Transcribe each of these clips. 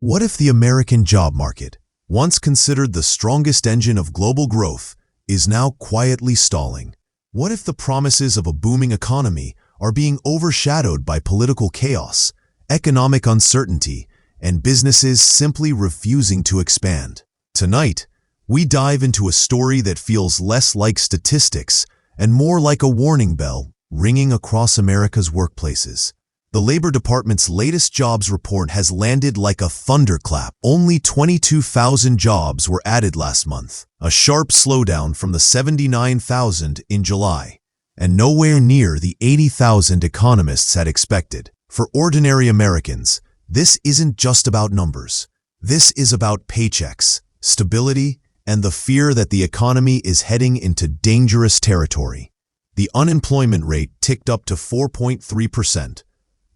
What if the American job market, once considered the strongest engine of global growth, is now quietly stalling? What if the promises of a booming economy are being overshadowed by political chaos, economic uncertainty, and businesses simply refusing to expand? Tonight, we dive into a story that feels less like statistics and more like a warning bell ringing across America's workplaces. The Labor Department's latest jobs report has landed like a thunderclap. Only 22,000 jobs were added last month, a sharp slowdown from the 79,000 in July, and nowhere near the 80,000 economists had expected. For ordinary Americans, this isn't just about numbers. This is about paychecks, stability, and the fear that the economy is heading into dangerous territory. The unemployment rate ticked up to 4.3%.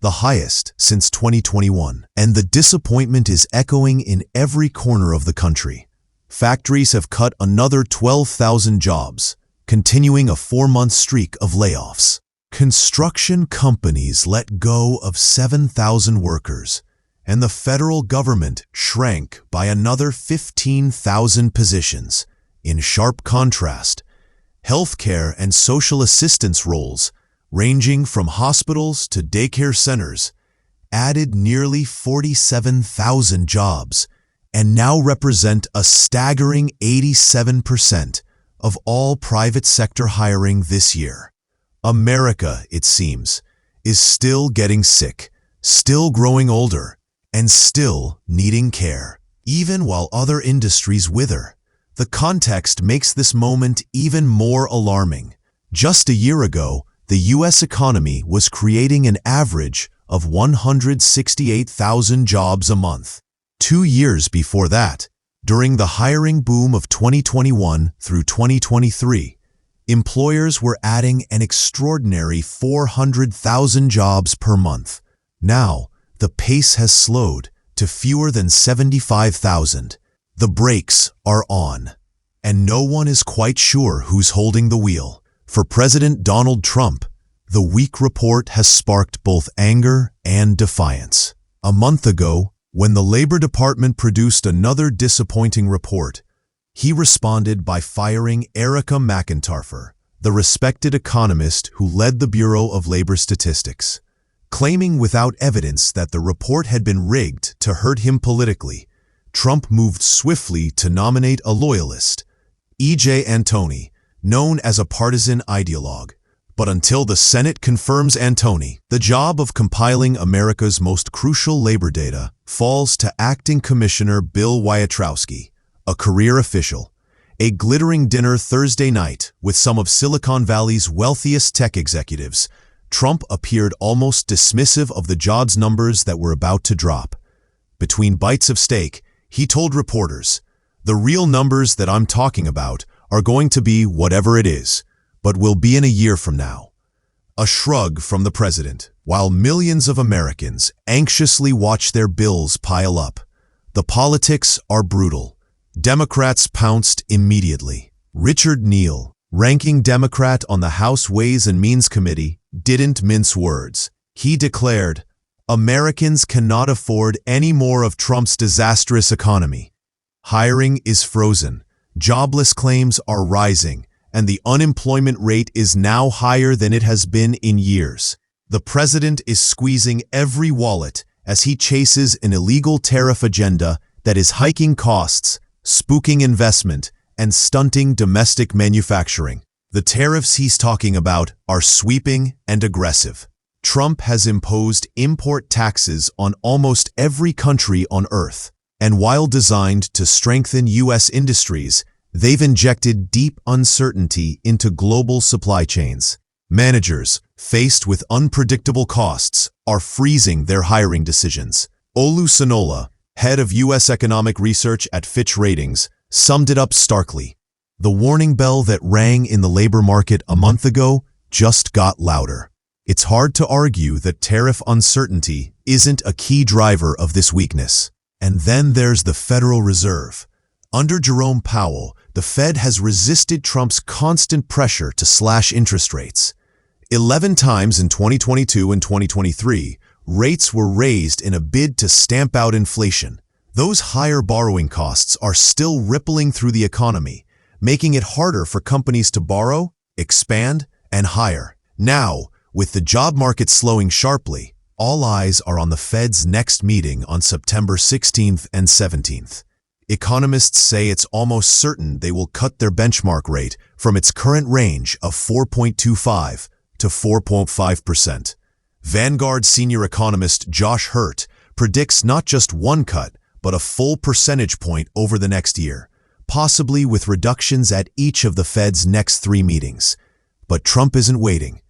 The highest since 2021, and the disappointment is echoing in every corner of the country. Factories have cut another 12,000 jobs, continuing a 4-month streak of layoffs. Construction companies let go of 7,000 workers, and the federal government shrank by another 15,000 positions. In sharp contrast, healthcare and social assistance roles, ranging from hospitals to daycare centers, added nearly 47,000 jobs and now represent a staggering 87% of all private sector hiring this year. America, it seems, is still getting sick, still growing older, and still needing care, even while other industries wither. The context makes this moment even more alarming. Just a year ago, the U.S. economy was creating an average of 168,000 jobs a month. 2 years before that, during the hiring boom of 2021 through 2023, employers were adding an extraordinary 400,000 jobs per month. Now, the pace has slowed to fewer than 75,000. The brakes are on, and no one is quite sure who's holding the wheel. For President Donald Trump, the weak report has sparked both anger and defiance. A month ago, when the Labor Department produced another disappointing report, he responded by firing Erica McIntyre, the respected economist who led the Bureau of Labor Statistics. Claiming without evidence that the report had been rigged to hurt him politically, Trump moved swiftly to nominate a loyalist, E.J. Antoni, known as a partisan ideologue. But until the Senate confirms Antoni, the job of compiling America's most crucial labor data falls to Acting Commissioner Bill Wietrowski, a career official. A glittering dinner Thursday night with some of Silicon Valley's wealthiest tech executives, Trump appeared almost dismissive of the jobs numbers that were about to drop. Between bites of steak, he told reporters, "The real numbers that I'm talking about are going to be whatever it is, but will be in a year from now." A shrug from the president, while millions of Americans anxiously watch their bills pile up. The politics are brutal. Democrats pounced immediately. Richard Neal, ranking Democrat on the House Ways and Means Committee, didn't mince words. He declared, "Americans cannot afford any more of Trump's disastrous economy. Hiring is frozen. Jobless claims are rising, and the unemployment rate is now higher than it has been in years." The president is squeezing every wallet as he chases an illegal tariff agenda that is hiking costs, spooking investment, and stunting domestic manufacturing. The tariffs he's talking about are sweeping and aggressive. Trump has imposed import taxes on almost every country on Earth. And while designed to strengthen U.S. industries, they've injected deep uncertainty into global supply chains. Managers, faced with unpredictable costs, are freezing their hiring decisions. Olu Sonola, head of U.S. economic research at Fitch Ratings, summed it up starkly. The warning bell that rang in the labor market a month ago just got louder. It's hard to argue that tariff uncertainty isn't a key driver of this weakness. And then there's the Federal Reserve. Under Jerome Powell, the Fed has resisted Trump's constant pressure to slash interest rates. 11 times in 2022 and 2023, rates were raised in a bid to stamp out inflation. Those higher borrowing costs are still rippling through the economy, making it harder for companies to borrow, expand, and hire. Now, with the job market slowing sharply, all eyes are on the Fed's next meeting on September 16th and 17th. Economists say it's almost certain they will cut their benchmark rate from its current range of 4.25 to 4.5%. Vanguard senior economist Josh Hurt predicts not just one cut, but a full percentage point over the next year, possibly with reductions at each of the Fed's next 3 meetings. But Trump isn't waiting.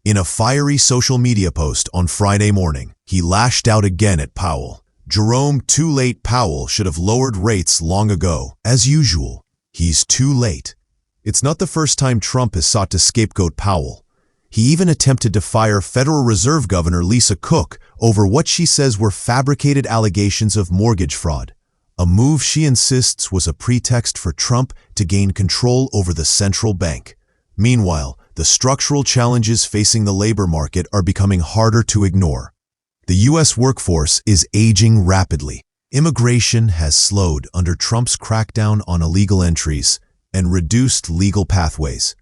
In a fiery social media post on Friday morning, he lashed out again at Powell. Jerome "Too Late" Powell should have lowered rates long ago. As usual, he's too late. It's not the first time Trump has sought to scapegoat Powell. He even attempted to fire Federal Reserve Governor Lisa Cook over what she says were fabricated allegations of mortgage fraud, a move she insists was a pretext for Trump to gain control over the central bank. Meanwhile, the structural challenges facing the labor market are becoming harder to ignore. The U.S. workforce is aging rapidly. Immigration has slowed under Trump's crackdown on illegal entries and reduced legal pathways.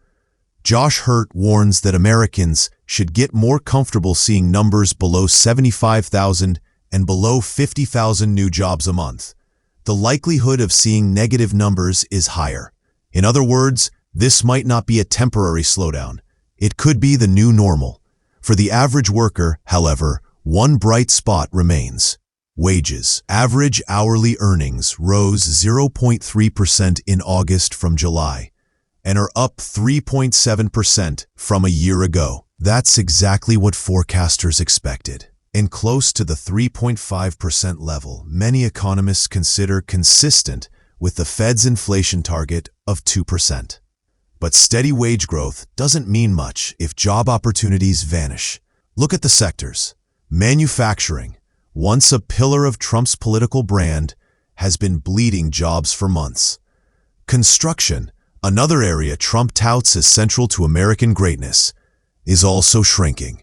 Josh Hurt warns that Americans should get more comfortable seeing numbers below 75,000 and below 50,000 new jobs a month. The likelihood of seeing negative numbers is higher. In other words, this might not be a temporary slowdown. It could be the new normal. For the average worker, however, one bright spot remains: wages. Average hourly earnings rose 0.3% in August from July, and are up 3.7% from a year ago. That's exactly what forecasters expected, and close to the 3.5% level many economists consider consistent with the Fed's inflation target of 2%. But steady wage growth doesn't mean much if job opportunities vanish. Look at the sectors. Manufacturing, once a pillar of Trump's political brand, has been bleeding jobs for months. Construction, another area Trump touts as central to American greatness, is also shrinking.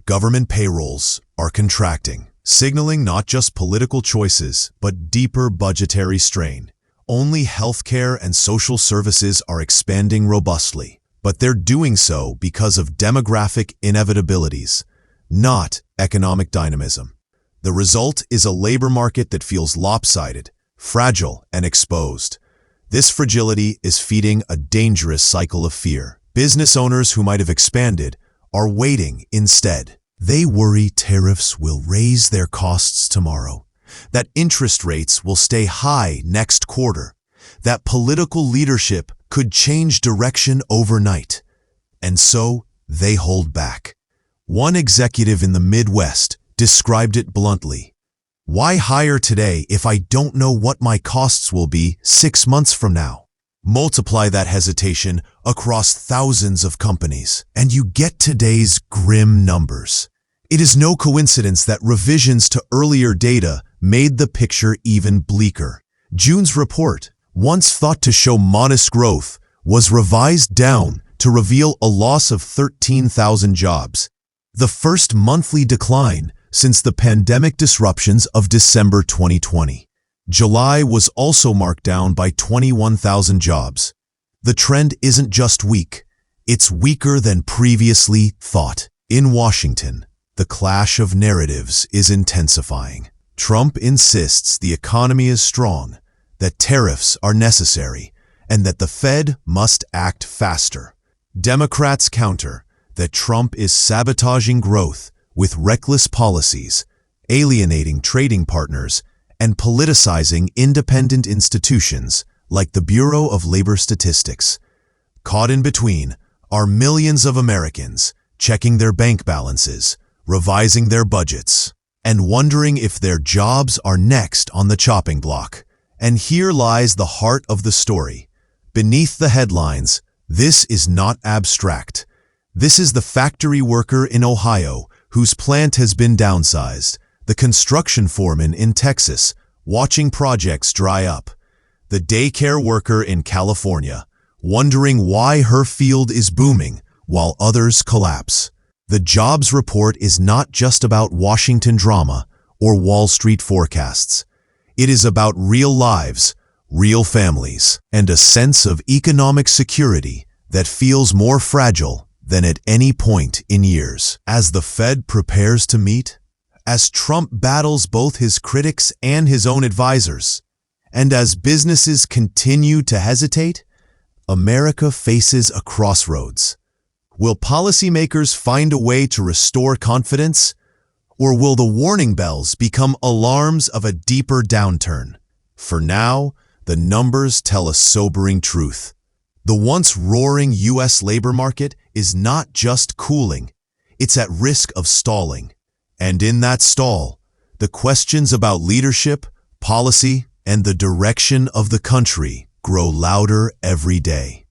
Government payrolls are contracting, signaling not just political choices, but deeper budgetary strain. Only healthcare and social services are expanding robustly, but they're doing so because of demographic inevitabilities, not economic dynamism. The result is a labor market that feels lopsided, fragile, and exposed. This fragility is feeding a dangerous cycle of fear. Business owners who might have expanded are waiting instead. They worry tariffs will raise their costs tomorrow, that interest rates will stay high next quarter, that political leadership could change direction overnight. And so they hold back. One executive in the Midwest described it bluntly: "Why hire today if I don't know what my costs will be 6 months from now?" Multiply that hesitation across thousands of companies, and you get today's grim numbers. It is no coincidence that revisions to earlier data made the picture even bleaker. June's report, once thought to show modest growth, was revised down to reveal a loss of 13,000 jobs, the first monthly decline since the pandemic disruptions of December 2020. July was also marked down by 21,000 jobs. The trend isn't just weak, it's weaker than previously thought. In Washington, the clash of narratives is intensifying. Trump insists the economy is strong, that tariffs are necessary, and that the Fed must act faster. Democrats counter that Trump is sabotaging growth with reckless policies, alienating trading partners, and politicizing independent institutions like the Bureau of Labor Statistics. Caught in between are millions of Americans checking their bank balances, revising their budgets, and wondering if their jobs are next on the chopping block. And here lies the heart of the story. Beneath the headlines, this is not abstract. This is the factory worker in Ohio whose plant has been downsized, the construction foreman in Texas watching projects dry up, the daycare worker in California wondering why her field is booming while others collapse. The jobs report is not just about Washington drama or Wall Street forecasts. It is about real lives, real families, and a sense of economic security that feels more fragile than at any point in years. As the Fed prepares to meet, as Trump battles both his critics and his own advisors, and as businesses continue to hesitate, America faces a crossroads. Will policymakers find a way to restore confidence, or will the warning bells become alarms of a deeper downturn? For now, the numbers tell a sobering truth. The once roaring U.S. labor market is not just cooling, it's at risk of stalling. And in that stall, the questions about leadership, policy, and the direction of the country grow louder every day.